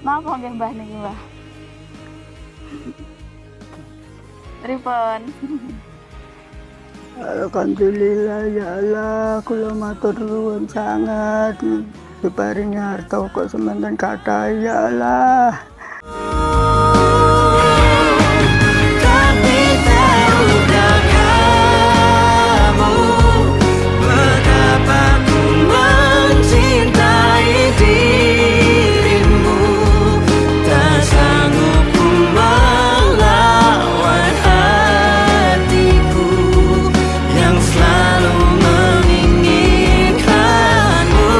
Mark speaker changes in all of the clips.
Speaker 1: Napa nggih Mbah niki, Mbah? Pripun?
Speaker 2: Alhamdulillah ya Allah, kula matur nuwun sangat. Diparingi harta kok semanten kathah ya Allah.
Speaker 3: Tapi tahukah kamu betapa ku mencintai dirimu, tak sanggup ku melawan hatiku yang selalu menginginkanmu.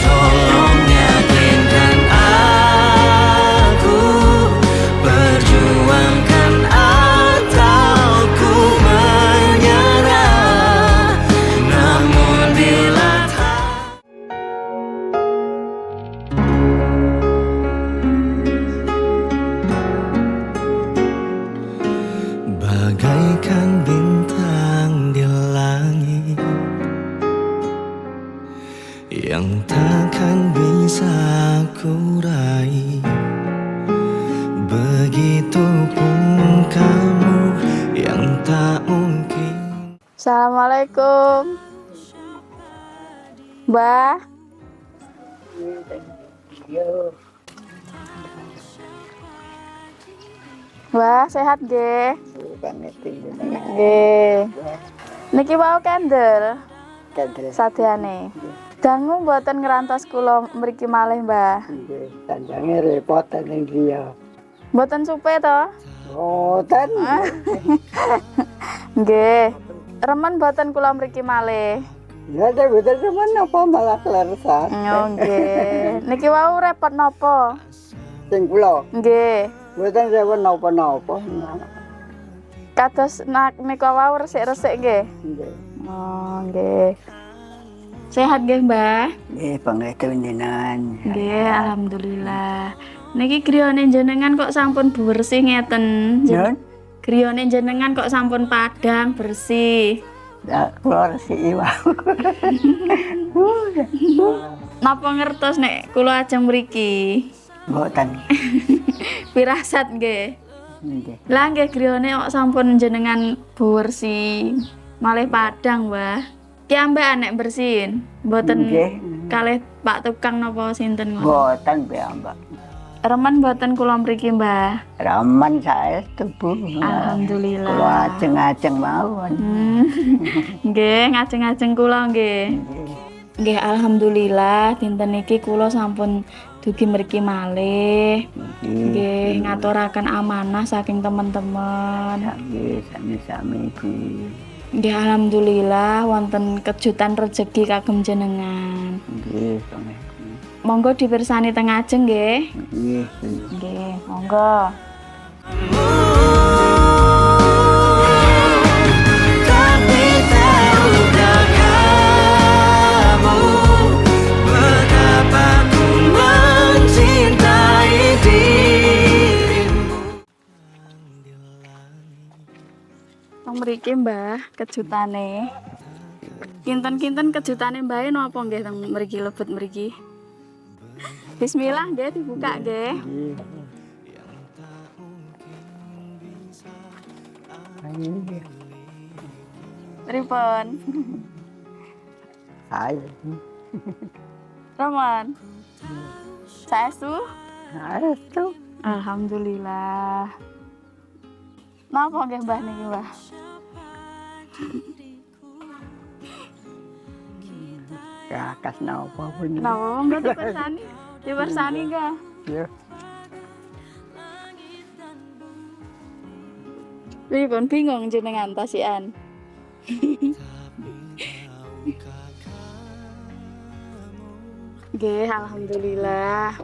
Speaker 3: Tolong yakinkan aku, perjuangkan atau ku menyerah. Namun bila bagaikan bintang di langit yang takkan bisa ku raih, begitupun kamu yang tak mungkin.
Speaker 1: Assalamualaikum. Mbah, Mbah sehat nggih? Nggih. Niki wau candle sadeane. Dangu mboten ngrantos kula mriki malih, Mbah.
Speaker 2: Tandange repot ning dia.
Speaker 1: Mboten supe to?
Speaker 2: Boten.
Speaker 1: Nggih. Remen mboten kula mriki malih.
Speaker 2: Ya ada boten temen apa malah kleresan.
Speaker 1: Oh, nggih. Niki wau repot napa?
Speaker 2: Sing kula
Speaker 1: Nggih.
Speaker 2: boten rewen napa-napa.
Speaker 1: Kados nika wau resik-resik nggih.
Speaker 2: Nggih.
Speaker 1: Oh, nggih. Sehat nggih, Mbah?
Speaker 2: Nggih, pangestu jenengan.
Speaker 1: Nggih, alhamdulillah. Niki griyane jenengan kok sampun bersih ngeten.
Speaker 2: Nun,
Speaker 1: Griyane jenengan kok sampun padang bersih.
Speaker 2: ya kula resiki wae.
Speaker 1: Napa ngertos nek kula ajeng mriki?
Speaker 2: Boten.
Speaker 1: Pirasat nggih.
Speaker 2: Nggih.
Speaker 1: Lah nggih griyane kok sampun jenengan bersih. Malih padang, Mbah. Ki ambek nek bersihin. Mboten
Speaker 2: Nggih.
Speaker 1: kalih Pak tukang napa sinten ngono.
Speaker 2: Boten piyambak.
Speaker 1: Remen mboten kula mriki, Mbah.
Speaker 2: Raman saestu Bu.
Speaker 1: Alhamdulillah.
Speaker 2: Kula ajeng-ajeng mawon.
Speaker 1: Nggih, ngajeng-ajeng kula nggih. Nggih, alhamdulillah dinten niki kula sampun dugi mriki malih. Nggih, ngaturaken amanah saking teman-teman.
Speaker 2: Nggih, sami-sami Bu.
Speaker 1: Nggih, alhamdulillah wonten kejutan rejeki kagem jenengan.
Speaker 2: Nggih, pangestu.
Speaker 1: Monggo dipirsani teng ajeng nggih.
Speaker 2: Nggih.
Speaker 1: Nggih, monggo.
Speaker 3: Tapi tahukah kamu betapa ku mencintai dirimu.
Speaker 1: Teng mriki, Mbah, kejutane. Kinten-kinten kejutane Mbah napa nggih teng mriki lebet mriki? Bismillah nggih dibuka nggih. Pripun?
Speaker 2: Ayo.
Speaker 1: Roman. Saestu?
Speaker 2: Saestu.
Speaker 1: Alhamdulillah. Napa nggih Mbah niki, Mbah?
Speaker 2: Kakas napa pun.
Speaker 1: Napa monggo dipersani? Dipersani nggih.
Speaker 2: Ya.
Speaker 1: Pripun bingung jenengan tasian? Nggih, alhamdulillah.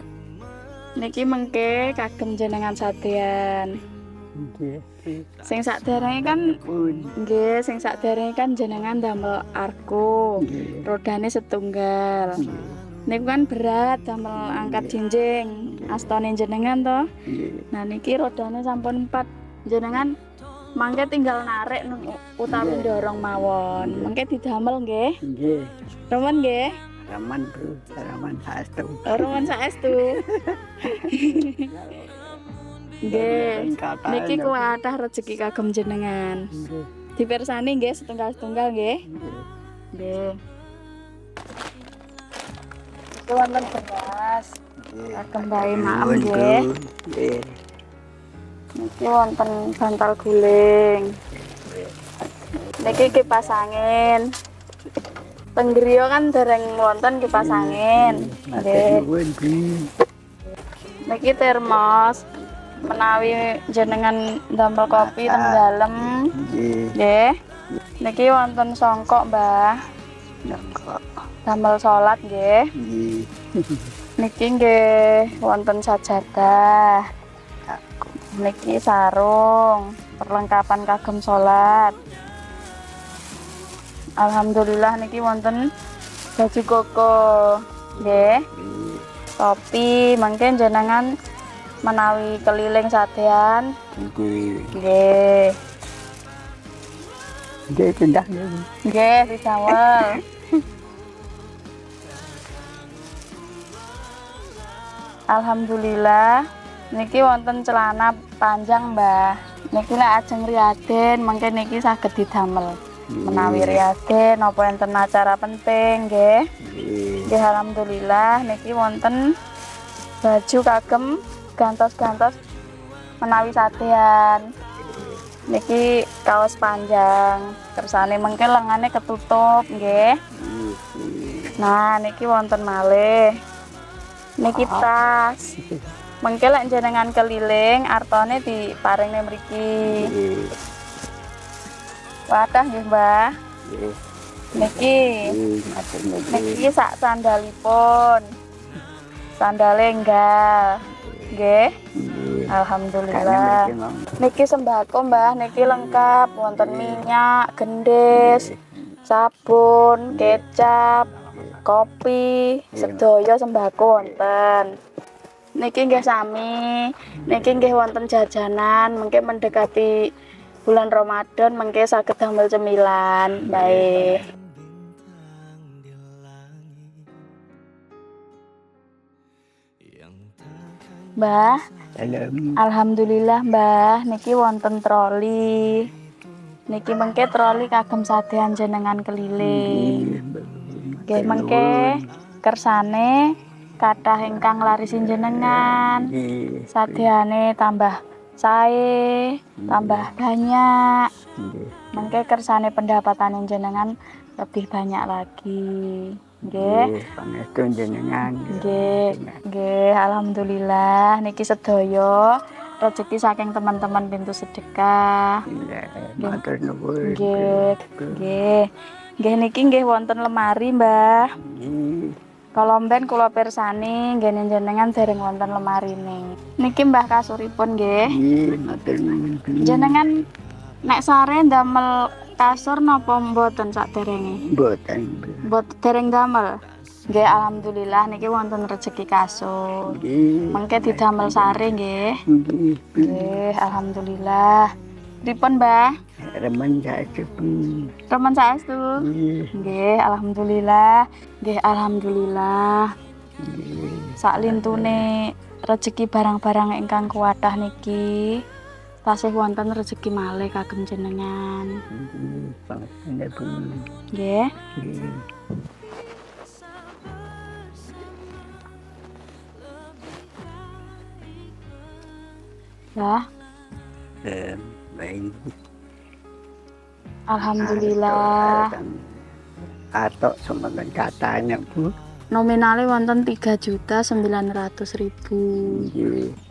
Speaker 1: Niki mengke kagem jenengan sadean.
Speaker 2: Nggih.
Speaker 1: Sing sakderenge kan
Speaker 2: Pun.
Speaker 1: nggih, sing sakderenge kan jenengan damel arko. Rodane setunggal. Niku kan berat damel angkat jinjing. Astane jenengan to. Nah niki rodane sampun 4. Jenengan mangke tinggal narik utawi ndorong mawon. Mengke didamel nggih.
Speaker 2: Nggih.
Speaker 1: Remen nggih.
Speaker 2: Raman bro, raman saestu.
Speaker 1: Roman saestu. Nggih. Niki kuwathah rezeki kagem jenengan. Dipirsani nggih setunggal-setunggal nggih. Nggih. Iki wonten beras. Kagem bae maem nggih.
Speaker 2: Nggih.
Speaker 1: Niki wonten bantal guling. Niki kipas angin. Teng griya kan dereng wonten kipas angin. Nggih. Niki termos. Menawi jenengan ndamel kopi teng dalem. Nggih. Niki wonten songkok, Mbah.
Speaker 2: Nggih.
Speaker 1: Damel salat nggih. Niki nggih wonten sajadah. Niki sarung, perlengkapan kagem salat. Alhamdulillah niki wonten baju koko. Nggih. Topi mangke jenengan menawi keliling sadean. Nggih.
Speaker 2: Nggih pindah nggih.
Speaker 1: Nggih, didamel. Alhamdulillah niki wonten celana panjang, Mbah. Niki lek ajeng riaden mangke niki saged didamel. Menawi riaden napa enten acara penting nggih. Nggih alhamdulillah niki wonten baju kagem gantos-gantos menawi sadean. Niki kaos panjang, kersane mengke lengane ketutup nggih. Nah, niki wonten malih. Niki tas. Mengke lek jenengan keliling artone diparingne mriki. Wadah nggih, Mbah. Niki. Niki sak sandalipun. Sandale enggal. Nggih. Alhamdulillah. Niki sembako, Mbah, niki lengkap wonten minyak, gendis, sabun, kecap, kopi, sedaya sembako wonten. Niki nggih sami. Niki nggih wonten jajanan, mengke mendekati bulan Ramadan mengke saged damel cemilan. Baik. Mbah, alhamdulillah Mbah, niki wonten troli. Niki mengke troli kagem sadean jenengan keliling. Nggih mengke kersane kathah ingkang larisin jenengan. Sadeane tambah sae, tambah banyak. Mengke kersane pendapatan jenengan lebih banyak lagi. Nggih.
Speaker 2: Pangestu jenengan.
Speaker 1: Nggih, alhamdulillah niki sedaya rezeki saking teman-teman pintu sedekah.
Speaker 2: Matur nuwun.
Speaker 1: Nggih. Nggih niki nggih wonten lemari, Mbah. Kalau mben kula pirsani nggih jenengan dereng wonten lemarine. Niki Mbah kasuripun nggih.
Speaker 2: Matur nuwun.
Speaker 1: Jenengan nek sare ndamel kasur napa mboten saderenge?
Speaker 2: Mboten.
Speaker 1: Mboten dereng damel. Nggih alhamdulillah niki wonten rezeki kasur. Mengke didamel sare nggih. Nggih alhamdulillah. Pripun, Mbah?
Speaker 2: Remen saestu.
Speaker 1: Remen saestu. Nggih alhamdulillah. Nggih alhamdulillah. Sak lintune rezeki barang-barang ingkang kuwathah niki tasih wonten rezeki malih kagem jenengan. Nggih. Ya.
Speaker 2: Baik.
Speaker 1: Alhamdulillah.
Speaker 2: Atau semangat katanya Bu.
Speaker 1: Nominalnya wonten 3.900.000.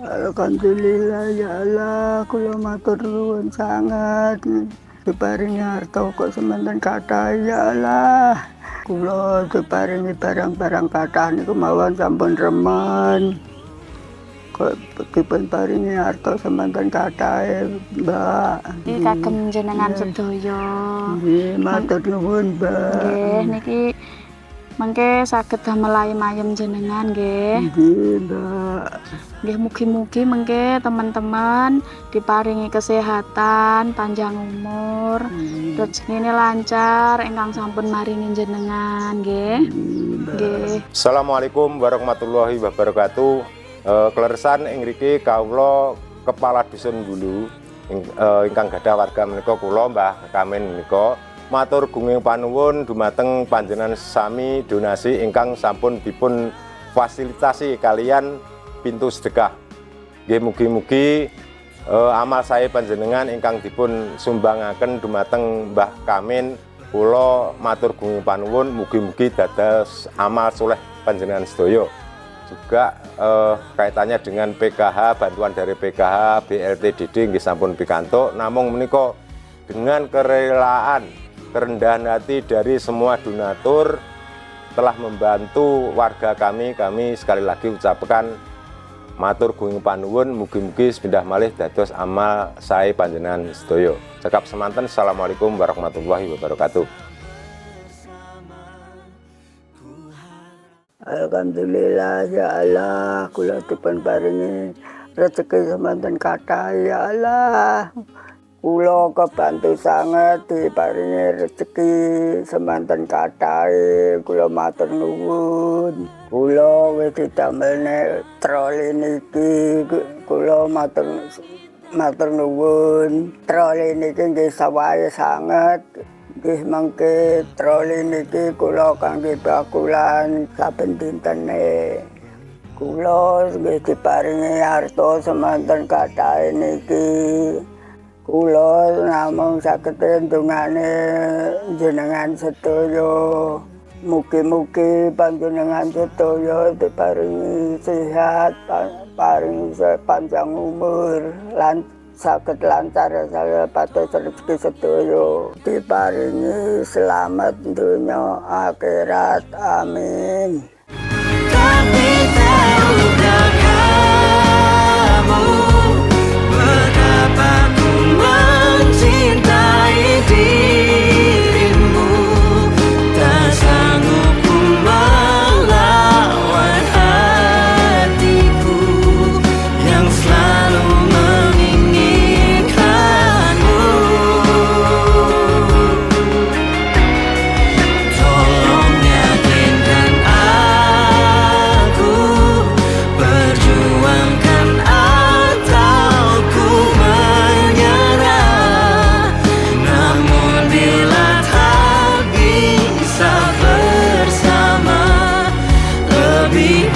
Speaker 2: Alhamdulillah ya Allah, kula matur nuwun sangat. Diparingi harta kok semanten kathah ya Allah. Kula diparingi barang-barang kathah niku mawon sampun remen. Kok dipun paringi harta semanten kathah, Mbak.
Speaker 1: Iki kagem jenengan sedaya.
Speaker 2: Nggih, matur nuwun, Mbak.
Speaker 1: Nggih, niki Mengke saged damel ayem-ayem jenengan nggih.
Speaker 2: Nggih, Mbak.
Speaker 1: Nggih mugi-mugi mengke teman-teman diparingi kesehatan, panjang umur, rezekine lancar ingkang sampun maringi jenengan nggih. Nggih.
Speaker 4: Assalamualaikum warahmatullahi wabarakatuh. Kleresan ing mriki kawula kepala dusun Gulu ingkang gadah warga menika kula Mbah Kamin menika matur gunging panuwun dumateng panjenengan sami donasi ingkang sampun dipun fasilitasi kalian pintu sedekah. Nggih mugi-mugi amal sae panjenengan ingkang dipun sumbangaken dumateng Mbah Kamin kula matur gunging panuwun mugi-mugi dados amal soleh panjenengan sedaya. Juga kaitannya dengan PKH, bantuan dari PKH, BLTDD nggih sampun pikantuk, namung menika dengan kerelaan, kerendahan hati dari semua donatur telah membantu warga kami sekali lagi ucapkan matur gunging panuwun mugi-mugi sepindah malih dados amal sae panjenengan sedaya. Cekap semanten. Assalamualaikum warahmatullahi wabarakatuh.
Speaker 2: Alhamdulillah ya Allah, kula dipun paringi rezeki semanten kathah ya Allah. Kula kebantu sanget diparingi rezeki semanten kathah. Kula matur nuwun. Kula wis didamelne troli niki kula matur nuwun. Troli niki nggih sawahe sanget. Nggih mangke troli niki kula kangge bakulan saben dintene. Kula nggih diparingi harta semanten kathah niki. Kula namung saged ndongane jenengan sedaya. Mugi-mugi panjenengan sedaya diparingi sehat, paringi panjang umur, lan saged lancar saya patos rezeki sedaya. Diparingi selamat dunya akhirat. Amin.
Speaker 3: Tapi tahukah kamu betapa ku mencintai dirimu, tak sanggup ku melawan hatiku yang selalu menginginkanmu. Tolong yakinkan aku, perjuangkan atau ku menyerah. Namun bila tak bisa bersama, lebih